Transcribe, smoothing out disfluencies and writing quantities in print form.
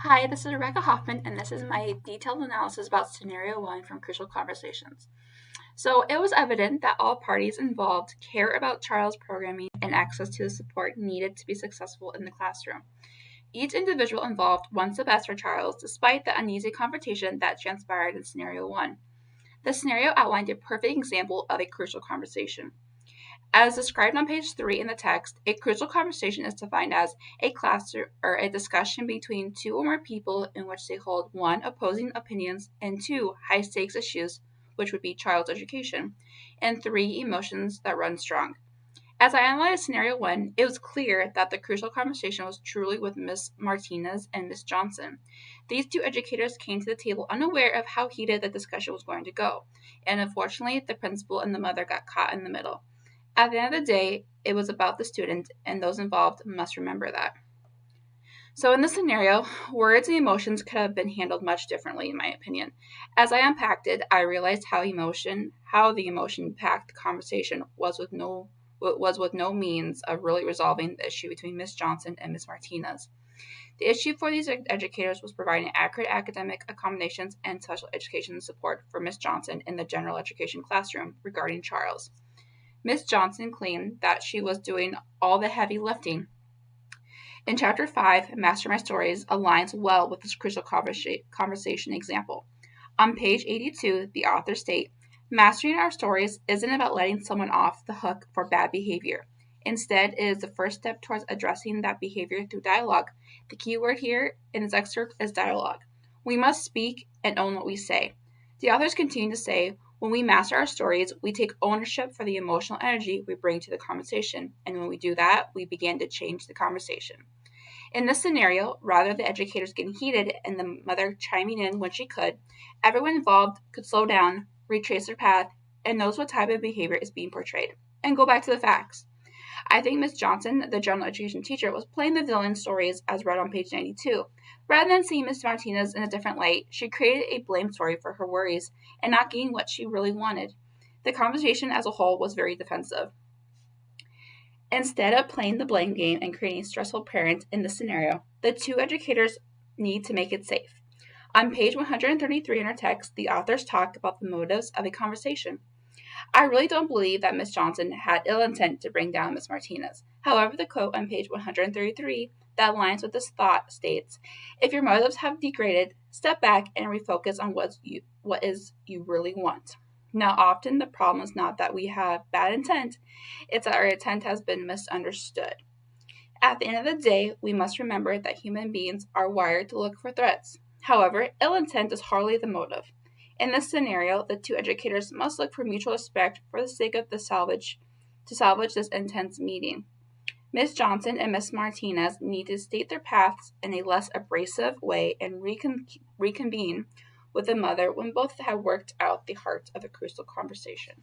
Hi, this is Rebecca Hoffman, and this is my detailed analysis about Scenario 1 from Crucial Conversations. So, it was evident that all parties involved care about Charles' programming and access to the support needed to be successful in the classroom. Each individual involved wants the best for Charles, despite the uneasy confrontation that transpired in Scenario 1. The scenario outlined a perfect example of a crucial conversation. As described on page 3 in the text, a crucial conversation is defined as a class or a discussion between two or more people in which they hold 1. Opposing opinions, and 2. High stakes issues, which would be child's education, and 3. Emotions that run strong. As I analyzed scenario 1, it was clear that the crucial conversation was truly with Miss Martinez and Miss Johnson. These two educators came to the table unaware of how heated the discussion was going to go, and unfortunately, the principal and the mother got caught in the middle. At the end of the day, it was about the student, and those involved must remember that. So, in this scenario, words and emotions could have been handled much differently, in my opinion. As I unpacked it, I realized how the emotion-packed conversation was with no means of really resolving the issue between Miss Johnson and Miss Martinez. The issue for these educators was providing accurate academic accommodations and special education support for Miss Johnson in the general education classroom regarding Charles. Miss Johnson claimed that she was doing all the heavy lifting. In Chapter 5, Master My Stories aligns well with this crucial conversation example. On page 82, the authors state, "Mastering our stories isn't about letting someone off the hook for bad behavior. Instead, it is the first step towards addressing that behavior through dialogue. The key word here in this excerpt is dialogue. We must speak and own what we say." The authors continue to say, "When we master our stories, we take ownership for the emotional energy we bring to the conversation, and when we do that, we begin to change the conversation." In this scenario, rather the educators getting heated and the mother chiming in when she could, everyone involved could slow down, retrace their path, and knows what type of behavior is being portrayed, and go back to the facts. I think Miss Johnson, the general education teacher, was playing the villain stories as read on page 92. Rather than seeing Miss Martinez in a different light, she created a blame story for her worries and not getting what she really wanted. The conversation as a whole was very defensive. Instead of playing the blame game and creating a stressful parent in this scenario, the two educators need to make it safe. On page 133 in our text, the authors talk about the motives of a conversation. I really don't believe that Miss Johnson had ill intent to bring down Miss Martinez. However, the quote on page 133 that aligns with this thought states, "If your motives have degraded, step back and refocus on what you really want." Now, often the problem is not that we have bad intent, it's that our intent has been misunderstood. At the end of the day, we must remember that human beings are wired to look for threats. However, ill intent is hardly the motive. In this scenario, the two educators must look for mutual respect for the sake of to salvage this intense meeting. Miss Johnson and Miss Martinez need to state their paths in a less abrasive way and reconvene with the mother when both have worked out the heart of the crucial conversation.